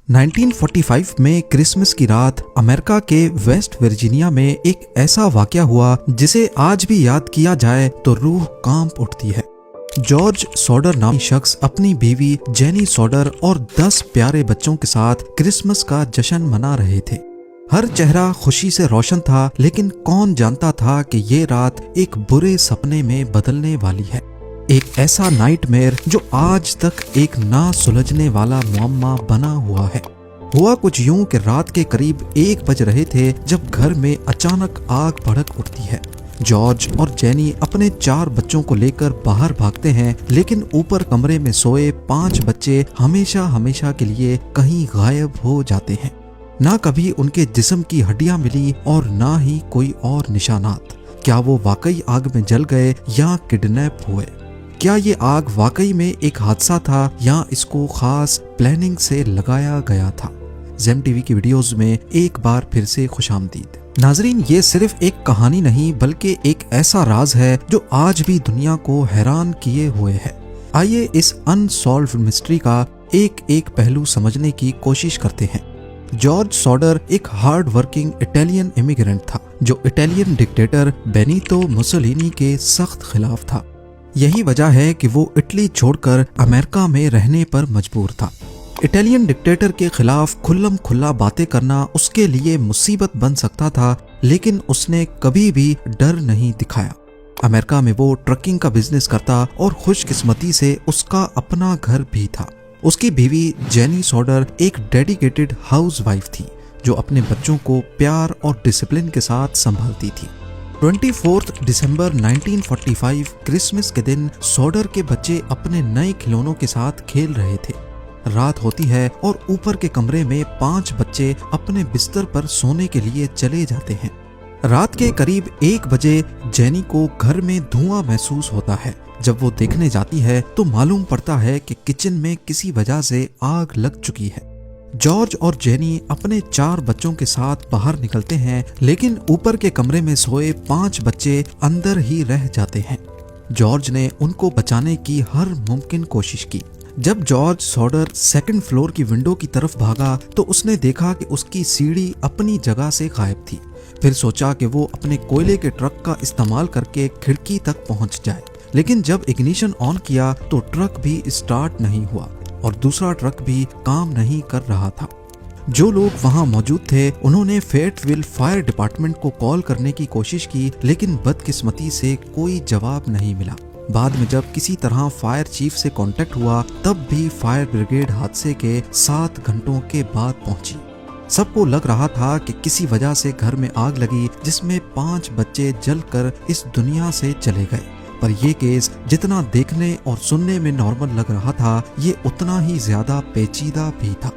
1945 में क्रिसमस की रात अमेरिका के वेस्ट वर्जीनिया में एक ऐसा वाकया हुआ जिसे आज भी याद किया जाए तो रूह कांप उठती है। जॉर्ज सॉडर नामी शख्स अपनी बीवी जेनी सॉडर और 10 प्यारे बच्चों के साथ क्रिसमस का जश्न मना रहे थे। हर चेहरा खुशी से रोशन था, लेकिन कौन जानता था कि ये रात एक बुरे सपने में बदलने वाली है। एक ऐसा नाइटमेयर जो आज तक एक ना सुलझने वाला मुअम्मा बना हुआ है। हुआ कुछ यूं कि रात के करीब 1 बज रहे थे जब घर में अचानक आग भड़क उठती है। जॉर्ज और जेनी अपने 4 बच्चों को लेकर बाहर भागते हैं, लेकिन ऊपर कमरे में सोए 5 बच्चे हमेशा हमेशा के लिए कहीं गायब हो जाते हैं। ना कभी उनके जिस्म की हड्डियां मिली और ना ही कोई और निशानात। क्या वो वाकई आग में जल गए या किडनैप हुए? क्या ये आग वाकई में एक हादसा था या इसको खास प्लानिंग से लगाया गया था? ज़ेम टीवी की वीडियोस में एक बार फिर से खुशामदीद। नाजरीन, ये सिर्फ एक कहानी नहीं बल्कि एक ऐसा राज है जो आज भी दुनिया को हैरान किए हुए है। आइए इस अनसॉल्व्ड मिस्ट्री का एक एक पहलू समझने की कोशिश करते हैं। जॉर्ज सॉडर एक हार्ड वर्किंग इटालियन इमिग्रेंट था जो इटालियन डिक्टेटर बेनितो मुसोलिनी के सख्त खिलाफ था। यही वजह है कि वो इटली छोड़कर अमेरिका में रहने पर मजबूर था। इटालियन डिक्टेटर के खिलाफ खुल्लम खुल्ला बातें करना उसके लिए मुसीबत बन सकता था, लेकिन उसने कभी भी डर नहीं दिखाया। अमेरिका में वो ट्रकिंग का बिजनेस करता और खुशकिस्मती से उसका अपना घर भी था। उसकी बीवी जेनी सॉडर एक डेडिकेटेड हाउसवाइफ थी जो अपने बच्चों को प्यार और डिसिप्लिन के साथ संभालती थी। 24 दिसंबर 1945 क्रिसमस के दिन सॉडर के बच्चे अपने नए खिलौनों के साथ खेल रहे थे। रात होती है और ऊपर के कमरे में 5 बच्चे अपने बिस्तर पर सोने के लिए चले जाते हैं। रात के करीब 1 बजे जेनी को घर में धुआं महसूस होता है। जब वो देखने जाती है तो मालूम पड़ता है कि किचन में किसी वजह से आग लग चुकी है। जॉर्ज और जेनी अपने 4 बच्चों के साथ बाहर निकलते हैं, लेकिन ऊपर के कमरे में सोए 5 बच्चे अंदर ही रह जाते हैं। जॉर्ज ने उनको बचाने की हर मुमकिन कोशिश की। जब जॉर्ज सॉडर 2nd फ्लोर की विंडो की तरफ भागा तो उसने देखा कि उसकी सीढ़ी अपनी जगह से गायब थी। फिर सोचा कि वो अपने कोयले के ट्रक का इस्तेमाल करके खिड़की तक पहुंच जाए, लेकिन जब इग्निशन ऑन किया तो ट्रक भी स्टार्ट नहीं हुआ और दूसरा ट्रक भी काम नहीं कर रहा था। जो लोग वहां मौजूद थे उन्होंने फेयरविल फायर डिपार्टमेंट को कॉल करने की कोशिश की, लेकिन बदकिस्मती से कोई जवाब नहीं मिला। बाद में जब किसी तरह फायर चीफ से कांटेक्ट हुआ तब भी फायर ब्रिगेड हादसे के 7 घंटों के बाद पहुंची। सबको लग रहा था कि किसी वजह से घर में आग लगी जिसमें 5 बच्चे जलकर इस दुनिया से चले गए। पर यह केस जितना देखने और सुनने में नॉर्मल लग रहा था, ये उतना ही ज्यादा पेचीदा भी था।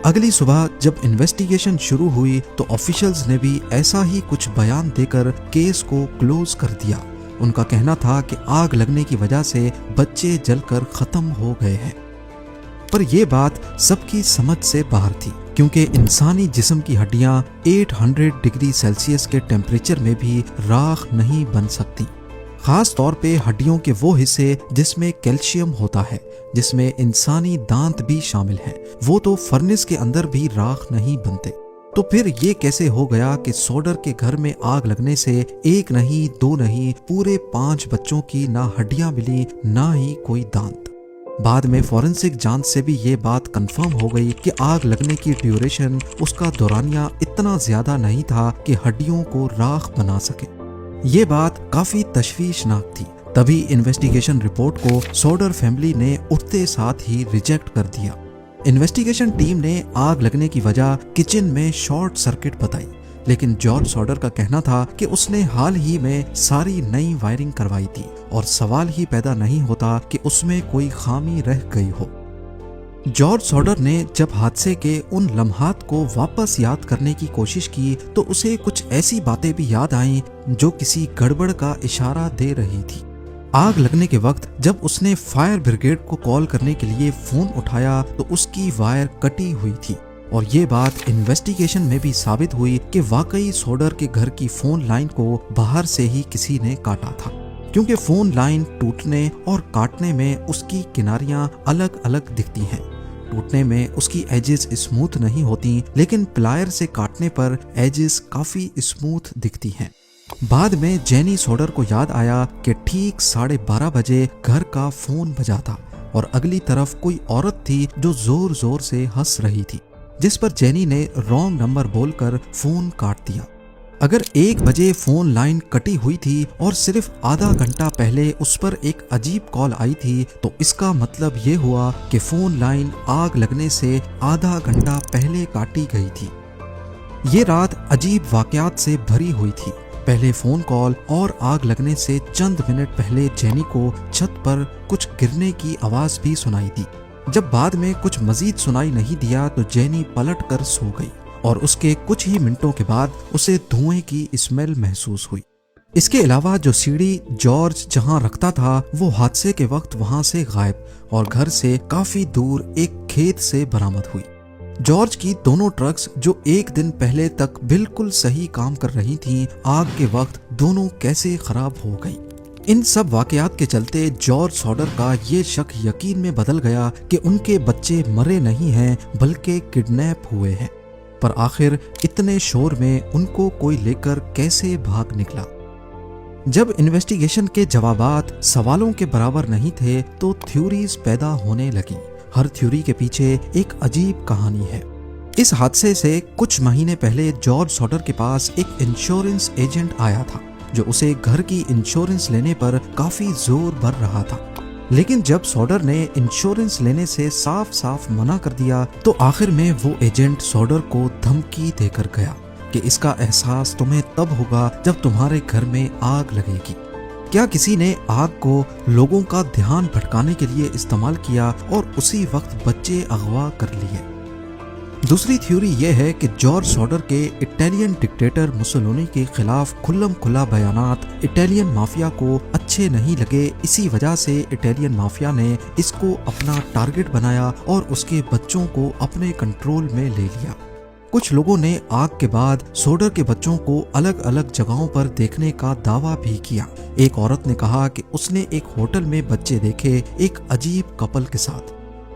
अगली सुबह जब इन्वेस्टिगेशन शुरू हुई तो ऑफिशियल्स ने भी ऐसा ही कुछ बयान देकर केस को क्लोज कर दिया। उनका कहना था कि आग लगने की वजह से बच्चे जलकर खत्म हो गए हैं। पर यह बात सबकी समझ से बाहर थी, क्योंकि इंसानी जिस्म की हड्डियां 800 डिग्री सेल्सियस के टेम्परेचर में भी राख नहीं बन सकती। खास तौर पे हड्डियों के वो हिस्से जिसमें कैल्शियम होता है, जिसमें इंसानी दांत भी शामिल हैं, वो तो फर्नेस के अंदर भी राख नहीं बनते। तो फिर ये कैसे हो गया कि सॉडर के घर में आग लगने से 1 नहीं 2 नहीं पूरे 5 बच्चों की ना हड्डियां मिली ना ही कोई दांत। बाद में फॉरेंसिक जांच से भी ये बात कंफर्म हो गई कि आग लगने की ड्यूरेशन, उसका दौरानिया इतना ज्यादा नहीं था कि हड्डियों को राख बना सके। ये बात काफी तशवीशनाक थी। तभी इन्वेस्टिगेशन रिपोर्ट को सॉडर फैमिली ने उठते साथ ही रिजेक्ट कर दिया। इन्वेस्टिगेशन टीम ने आग लगने की वजह किचन में शॉर्ट सर्किट बताई, लेकिन जॉर्ज सॉडर का कहना था कि उसने हाल ही में सारी नई वायरिंग करवाई थी और सवाल ही पैदा नहीं होता कि उसमें कोई खामी रह गई हो। जॉर्ज सॉडर ने जब हादसे के उन लम्हात को वापस याद करने की कोशिश की तो उसे कुछ ऐसी बातें भी याद आईं जो किसी गड़बड़ का इशारा दे रही थी। आग लगने के वक्त जब उसने फायर ब्रिगेड को कॉल करने के लिए फोन उठाया तो उसकी वायर कटी हुई थी और ये बात इन्वेस्टिगेशन में भी साबित हुई कि वाकई सॉडर के घर की फोन लाइन को बाहर से ही किसी ने काटा था, क्योंकि फोन लाइन टूटने और काटने में उसकी किनारियां अलग अलग दिखती हैं। टूटने में उसकी एजेस स्मूथ नहीं होती, लेकिन प्लायर से काटने पर एजेस काफी स्मूथ दिखती हैं। बाद में जेनी सोडर को याद आया कि ठीक 12:30 बजे घर का फोन बजा था और अगली तरफ कोई औरत थी जो जोर जोर से हंस रही थी, जिस पर जेनी ने रॉन्ग नंबर बोलकर फोन काट दिया। अगर 1 बजे फोन लाइन कटी हुई थी और सिर्फ आधा घंटा पहले उस पर एक अजीब कॉल आई थी, तो इसका मतलब ये हुआ कि फोन लाइन आग लगने से आधा घंटा पहले काटी गई थी। ये रात अजीब वाकयात से भरी हुई थी। पहले फोन कॉल और आग लगने से चंद मिनट पहले जेनी को छत पर कुछ गिरने की आवाज भी सुनाई दी। जब बाद में कुछ मजीद सुनाई नहीं दिया तो जेनी पलट कर सो गई और उसके कुछ ही मिनटों के बाद उसे धुएं की स्मेल महसूस हुई। इसके अलावा जो सीढ़ी जॉर्ज जहां रखता था वो हादसे के वक्त वहां से गायब और घर से काफी दूर एक खेत से बरामद हुई। जॉर्ज की दोनों ट्रक्स जो एक दिन पहले तक बिल्कुल सही काम कर रही थीं, आग के वक्त दोनों कैसे खराब हो गई। इन सब वाकयात के चलते जॉर्ज सॉडर का ये शक यकीन में बदल गया कि उनके बच्चे मरे नहीं हैं बल्कि किडनैप हुए हैं। पर आखिर इतने शोर में उनको कोई लेकर कैसे भाग निकला। जब इन्वेस्टिगेशन के जवाबात सवालों के बराबर नहीं थे तो थ्योरीज पैदा होने लगी। हर थ्योरी के पीछे एक अजीब कहानी है। इस हादसे से कुछ महीने पहले जॉर्ज सॉडर के पास एक इंश्योरेंस एजेंट आया था जो उसे घर की इंश्योरेंस लेने पर काफी जोर भर रहा था, लेकिन जब सॉडर ने इंश्योरेंस लेने से साफ साफ मना कर दिया तो आखिर में वो एजेंट सॉडर को धमकी देकर गया कि इसका एहसास तुम्हें तब होगा जब तुम्हारे घर में आग लगेगी। क्या किसी ने आग को लोगों का ध्यान भटकाने के लिए इस्तेमाल किया और उसी वक्त बच्चे अगवा कर लिए। दूसरी थ्योरी यह है कि जॉर्ज सॉडर के इटालियन डिक्टेटर मुसोलिनी के खिलाफ खुल्लम खुला बयानात इटालियन माफिया को अच्छे नहीं लगे। इसी वजह से इटालियन माफिया ने इसको अपना टारगेट बनाया और उसके बच्चों को अपने कंट्रोल में ले लिया। कुछ लोगों ने आग के बाद सॉडर के बच्चों को अलग अलग जगहों पर देखने का दावा भी किया। एक औरत ने कहा कि उसने एक होटल में बच्चे देखे एक अजीब कपल के साथ।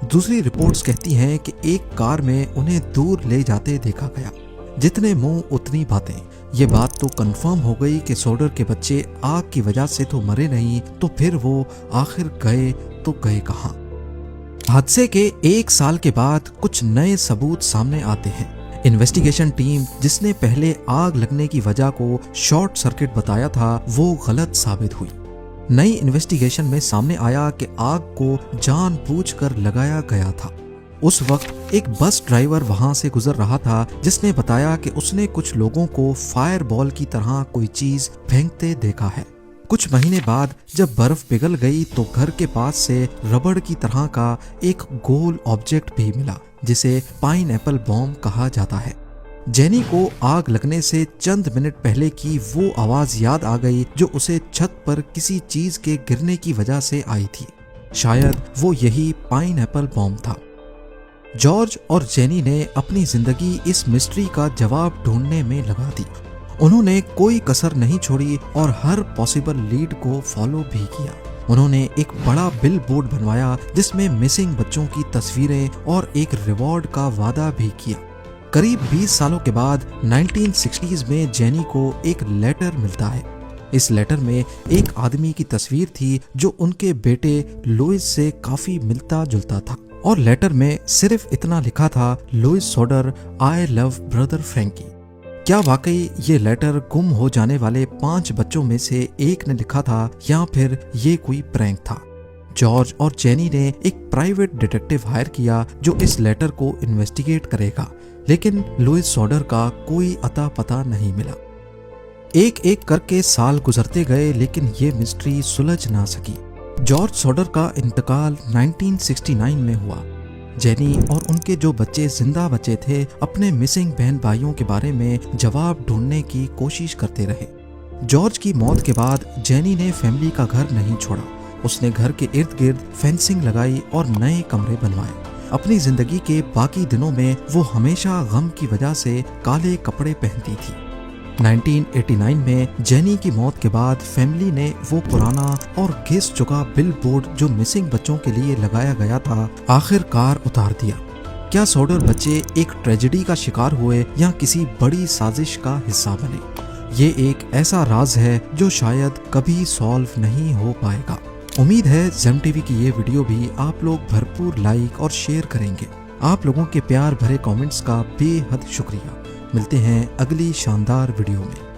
दूसरी रिपोर्ट्स कहती हैं कि एक कार में उन्हें दूर ले जाते देखा गया। जितने मुंह उतनी बातें। ये बात तो कंफर्म हो गई कि सॉडर के बच्चे आग की वजह से तो मरे नहीं, तो फिर वो आखिर गए तो गए कहाँ। हादसे के 1 साल के बाद कुछ नए सबूत सामने आते हैं। इन्वेस्टिगेशन टीम जिसने पहले आग लगने की वजह को शॉर्ट सर्किट बताया था वो गलत साबित हुई। नई इन्वेस्टिगेशन में सामने आया कि आग को जानबूझकर लगाया गया था। उस वक्त एक बस ड्राइवर वहां से गुजर रहा था जिसने बताया कि उसने कुछ लोगों को फायर बॉल की तरह कोई चीज फेंकते देखा है। कुछ महीने बाद जब बर्फ पिघल गई तो घर के पास से रबड़ की तरह का एक गोल ऑब्जेक्ट भी मिला जिसे पाइनएप्पल बॉम्ब कहा जाता है। जेनी को आग लगने से चंद मिनट पहले की वो आवाज याद आ गई जो उसे छत पर किसी चीज के गिरने की वजह से आई थी। शायद वो यही पाइनएप्पल बॉम्ब था। जॉर्ज और जेनी ने अपनी जिंदगी इस मिस्ट्री का जवाब ढूंढने में लगा दी। उन्होंने कोई कसर नहीं छोड़ी और हर पॉसिबल लीड को फॉलो भी किया। उन्होंने एक बड़ा बिल बोर्ड बनवाया जिसमें मिसिंग बच्चों की तस्वीरें और एक रिवॉर्ड का वादा भी किया। करीब 20 सालों के बाद 1960s में जेनी को एक लेटर मिलता है। इस लेटर में एक आदमी की तस्वीर थी जो उनके बेटे लुइस से काफी मिलता जुलता था और लेटर में सिर्फ इतना लिखा था, Louis Sauder, I love brother Frankie. क्या वाकई ये लेटर गुम हो जाने वाले 5 बच्चों में से एक ने लिखा था या फिर ये कोई प्रैंक था? जॉर्ज और जेनी ने एक प्राइवेट डिटेक्टिव हायर किया जो इस लेटर को इन्वेस्टिगेट करेगा, लेकिन लुइस सॉडर का कोई अता पता नहीं मिला। एक एक करके साल गुजरते गए लेकिन ये मिस्ट्री सुलझ ना सकी। जॉर्ज सॉडर का इंतकाल 1969 में हुआ। जेनी और उनके जो बच्चे जिंदा बचे थे अपने मिसिंग बहन भाइयों के बारे में जवाब ढूंढने की कोशिश करते रहे। जॉर्ज की मौत के बाद जेनी ने फैमिली का घर नहीं छोड़ा। उसने घर के इर्द गिर्द फेंसिंग लगाई और नए कमरे बनवाए। अपनी जिंदगी के बाकी दिनों में वो हमेशा गम की वजह से काले कपड़े पहनती थी। 1989 में जेनी की मौत के बाद फैमिली ने वो पुराना और घिस चुका बिल बोर्ड जो मिसिंग बच्चों के लिए लगाया गया था आखिरकार उतार दिया। क्या सॉडर बच्चे एक ट्रेजेडी का शिकार हुए या किसी बड़ी साजिश का हिस्सा बने? ये एक ऐसा राज है जो शायद कभी सॉल्व नहीं हो पाएगा। उम्मीद है जेम टीवी की ये वीडियो भी आप लोग भरपूर लाइक और शेयर करेंगे। आप लोगों के प्यार भरे कमेंट्स का बेहद शुक्रिया। मिलते हैं अगली शानदार वीडियो में।